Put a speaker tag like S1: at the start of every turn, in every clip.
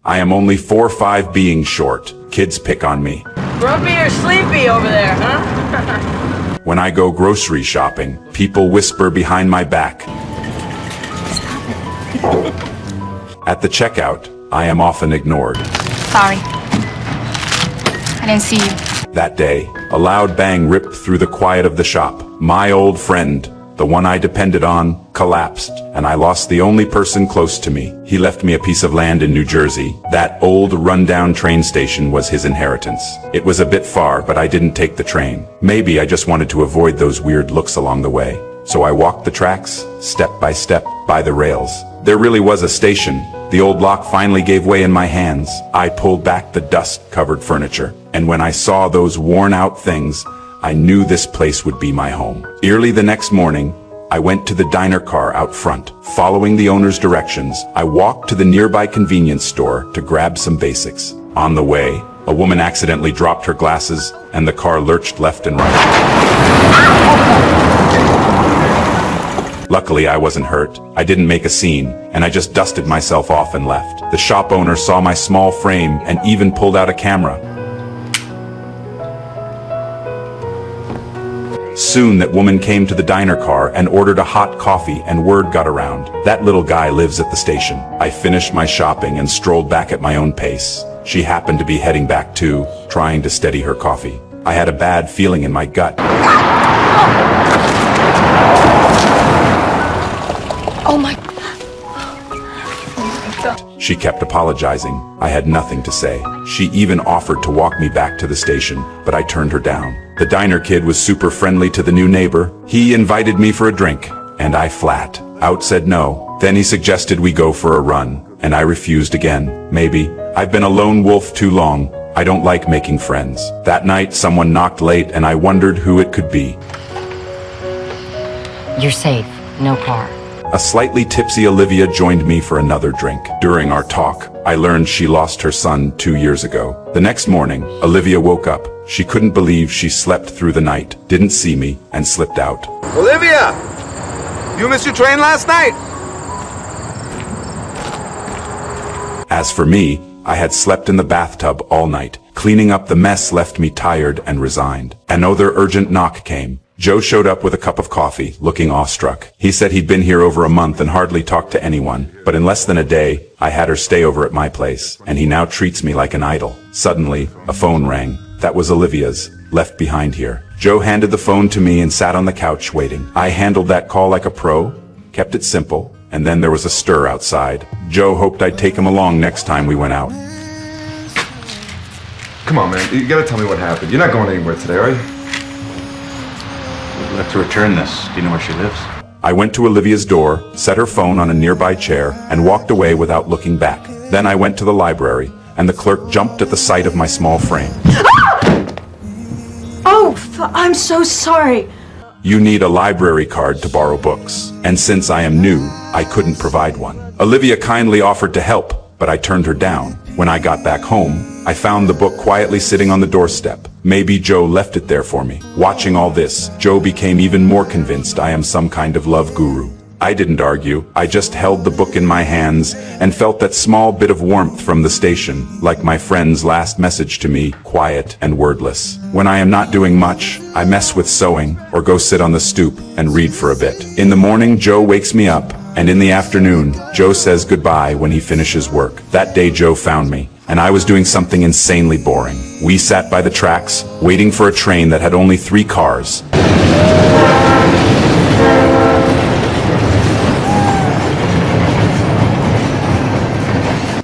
S1: I am only 4'5" being short. Kids pick on me.
S2: Grumpy or sleepy over there, huh?
S1: When I go grocery shopping, people whisper behind my back. At the checkout, I am often ignored.
S3: Sorry. I didn't see you.
S1: That day, a loud bang ripped through the quiet of the shop. My old friend, the one I depended on, collapsed, and I lost the only person close to me. He left me a piece of land in New Jersey. That old, rundown train station was his inheritance. It was a bit far, but I didn't take the train. Maybe I just wanted to avoid those weird looks along the way. So I walked the tracks, step by step, by the rails. There really was a station. The old lock finally gave way in my hands. I pulled back the dust-covered furniture, and when I saw those worn-out things, I knew this place would be my home. Early the next morning, I went to the diner car out front. Following the owner's directions, I walked to the nearby convenience store to grab some basics. On the way, a woman accidentally dropped her glasses, and the car lurched left and right. Luckily, I wasn't hurt. I didn't make a scene, and I just dusted myself off and left. The shop owner saw my small frame and even pulled out a camera. Soon that woman came to the diner car and ordered a hot coffee, and word got around. That little guy lives at the station. I finished my shopping and strolled back at my own pace. She happened to be heading back too, trying to steady her coffee. I had a bad feeling in my gut.
S3: Oh my...
S1: She kept apologizing. I had nothing to say. She even offered to walk me back to the station, but I turned her down. The diner kid was super friendly to the new neighbor. He invited me for a drink, and I flat out said no. Then he suggested we go for a run, and I refused again. Maybe I've been a lone wolf too long. I don't like making friends. That night, someone knocked late, and I wondered who it could be.
S4: You're safe. No car.
S1: A slightly tipsy Olivia joined me for another drink. During our talk, I learned she lost her son 2 years ago. The next morning, Olivia woke up. She couldn't believe she slept through the night, didn't see me, and slipped out.
S5: Olivia! You missed your train last night?
S1: As for me, I had slept in the bathtub all night. Cleaning up the mess left me tired and resigned. Another urgent knock came. Joe showed up with a cup of coffee, looking awestruck. He said he'd been here over a month and hardly talked to anyone, but in less than a day, I had her stay over at my place, and he now treats me like an idol. Suddenly, a phone rang. That was Olivia's, left behind here. Joe handed the phone to me and sat on the couch waiting. I handled that call like a pro, kept it simple, and then there was a stir outside. Joe hoped I'd take him along next time we went out.
S6: Come on, man. You gotta tell me what happened. You're not going anywhere today, are you?
S7: We'd like to return this. Do you know where she lives?
S1: I went to Olivia's door, set her phone on a nearby chair, and walked away without looking back. Then I went to the library, and the clerk jumped at the sight of my small frame.
S2: Oh, I'm so sorry.
S1: You need a library card to borrow books, and since I am new, I couldn't provide one. Olivia kindly offered to help, but I turned her down. When I got back home, I found the book quietly sitting on the doorstep. Maybe Joe left it there for me. Watching all this, Joe became even more convinced I am some kind of love guru. I didn't argue, I just held the book in my hands and felt that small bit of warmth from the station, like my friend's last message to me, quiet and wordless. When I am not doing much, I mess with sewing or go sit on the stoop and read for a bit. In the morning, Joe wakes me up, and in the afternoon, Joe says goodbye when he finishes work. That day, Joe found me, and I was doing something insanely boring. We sat by the tracks, waiting for a train that had only 3 cars.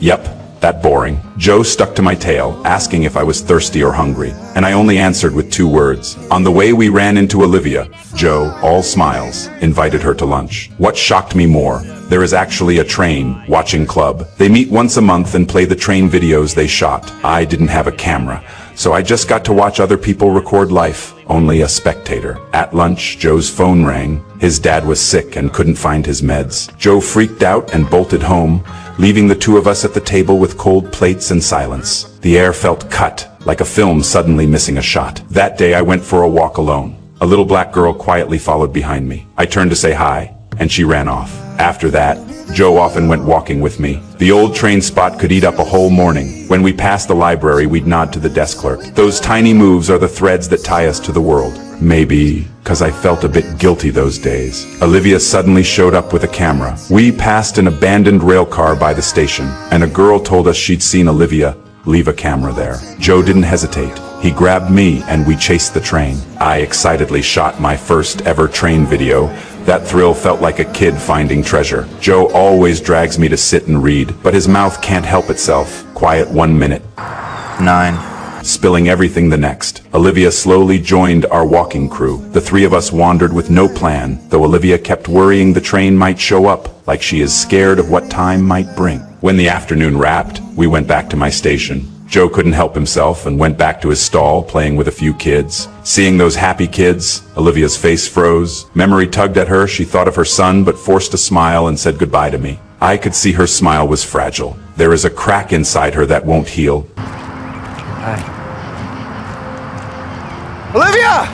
S1: Yep, that boring. Joe stuck to my tail, asking if I was thirsty or hungry, and I only answered with 2 words. On the way we ran into Olivia. Joe, all smiles, invited her to lunch. What shocked me more, there is actually a train watching club. They meet once a month and play the train videos they shot. I didn't have a camera, so I just got to watch other people record life, only a spectator. At lunch, Joe's phone rang. His dad was sick and couldn't find his meds. Joe freaked out and bolted home, leaving the 2 of us at the table with cold plates and silence. The air felt cut, like a film suddenly missing a shot. That day I went for a walk alone. A little black girl quietly followed behind me. I turned to say hi, and she ran off. After that, Joe often went walking with me, The old train spot could eat up a whole morning. When we passed the library, we'd nod to the desk clerk. Those tiny moves are the threads that tie us to the world. Maybe, 'cause I felt a bit guilty those days. Olivia suddenly showed up with a camera. We passed an abandoned rail car by the station, and a girl told us she'd seen Olivia leave a camera there. Joe didn't hesitate. He grabbed me and we chased the train. I excitedly shot my first ever train video. That thrill felt like a kid finding treasure. Joe always drags me to sit and read, but his mouth can't help itself. Quiet 1 minute.
S7: 9.
S1: Spilling everything the next. Olivia slowly joined our walking crew. The three of us wandered with no plan, though Olivia kept worrying the train might show up, like she is scared of what time might bring. When the afternoon wrapped, we went back to my station. Joe couldn't help himself and went back to his stall, playing with a few kids. Seeing those happy kids, Olivia's face froze. Memory tugged at her. She thought of her son, but forced a smile and said goodbye to me. I could see her smile was fragile. There is a crack inside her that won't heal.
S5: Olivia!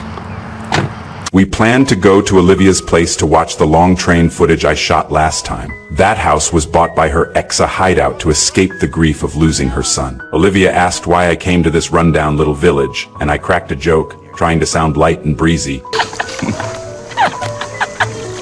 S1: We planned to go to Olivia's place to watch the long train footage I shot last time. That house was bought by her ex, a hideout to escape the grief of losing her son. Olivia asked why I came to this rundown little village, and I cracked a joke, trying to sound light and breezy.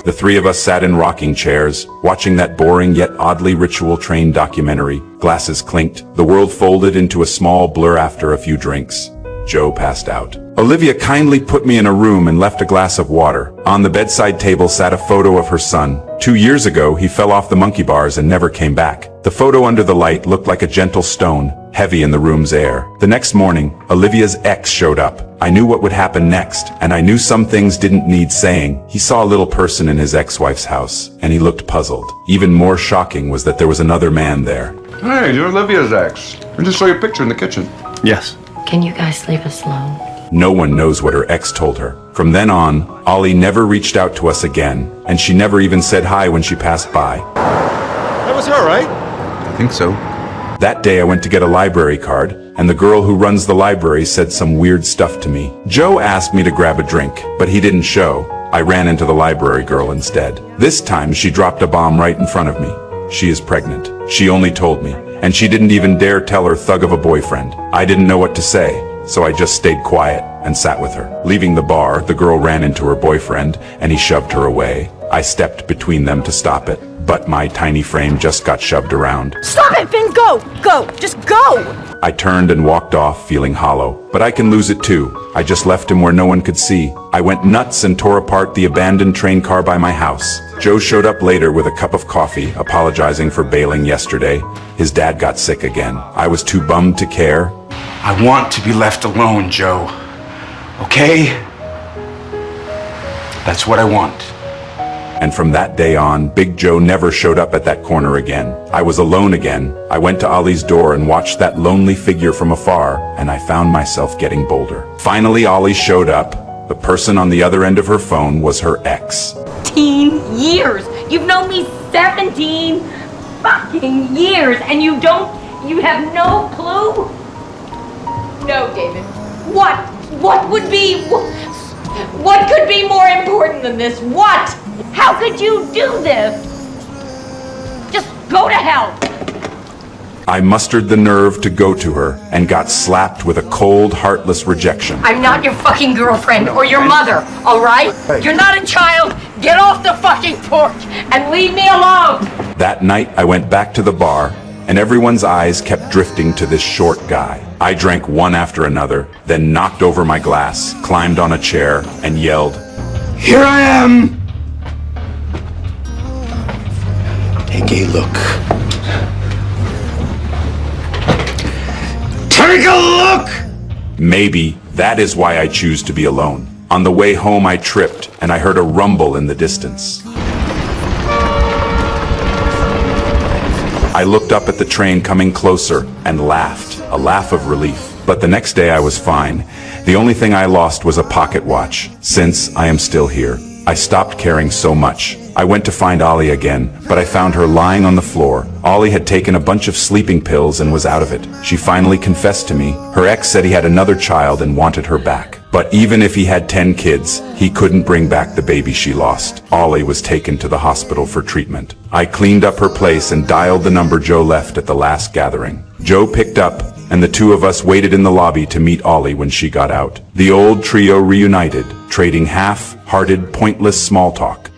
S1: The three of us sat in rocking chairs, watching that boring yet oddly ritual train documentary. Glasses clinked. The world folded into a small blur after a few drinks. Joe passed out. Olivia kindly put me in a room and left a glass of water. On the bedside table sat a photo of her son. 2 years ago, he fell off the monkey bars and never came back. The photo under the light looked like a gentle stone, heavy in the room's air. The next morning, Olivia's ex showed up. I knew what would happen next, and I knew some things didn't need saying. He saw a little person in his ex-wife's house, and he looked puzzled. Even more shocking was that there was another man there.
S6: Hey, you're Olivia's ex. I just saw your picture in the kitchen.
S7: Yes.
S4: Can you guys leave us alone?
S1: No one knows what her ex told her. From then on, Ollie never reached out to us again, and she never even said hi when she passed by.
S5: That was her, right?
S6: I think so.
S1: That day I went to get a library card, and the girl who runs the library said some weird stuff to me. Joe asked me to grab a drink, but he didn't show. I ran into the library girl instead. This time she dropped a bomb right in front of me. She is pregnant. She only told me, and she didn't even dare tell her thug of a boyfriend. I didn't know what to say, so I just stayed quiet and sat with her. Leaving the bar, the girl ran into her boyfriend, and he shoved her away. I stepped between them to stop it, but my tiny frame just got shoved around.
S2: Stop it, Finn! Go! Go! Just go!
S1: I turned and walked off, feeling hollow. But I can lose it too. I just left him where no one could see. I went nuts and tore apart the abandoned train car by my house. Joe showed up later with a cup of coffee, apologizing for bailing yesterday. His dad got sick again. I was too bummed to care.
S7: I want to be left alone, Joe. Okay? That's what I want.
S1: And from that day on, Big Joe never showed up at that corner again. I was alone again. I went to Ollie's door and watched that lonely figure from afar, and I found myself getting bolder. Finally, Ollie showed up. The person on the other end of her phone was her ex.
S8: 17 years. You've known me 17 fucking years, and you have no clue? No, David. What could be more important than this? What? How could you do this? Just go to hell.
S1: I mustered the nerve to go to her and got slapped with a cold, heartless rejection.
S8: I'm not your fucking girlfriend or your mother, all right? You're not a child. Get off the fucking porch and leave me alone.
S1: That night, I went back to the bar, and everyone's eyes kept drifting to this short guy. I drank one after another, then knocked over my glass, climbed on a chair, and yelled,
S7: Here I am! Take a look. Take a look!
S1: Maybe that is why I choose to be alone. On the way home, I tripped, and I heard a rumble in the distance. I looked up at the train coming closer and laughed, a laugh of relief. But the next day I was fine. The only thing I lost was a pocket watch. Since I am still here, I stopped caring so much. I went to find Ollie again, but I found her lying on the floor. Ollie had taken a bunch of sleeping pills and was out of it. She finally confessed to me. Her ex said he had another child and wanted her back. But even if he had 10 kids, he couldn't bring back the baby she lost. Ollie was taken to the hospital for treatment. I cleaned up her place and dialed the number Joe left at the last gathering. Joe picked up, and the two of us waited in the lobby to meet Ollie when she got out. The old trio reunited, trading half-hearted, pointless small talk.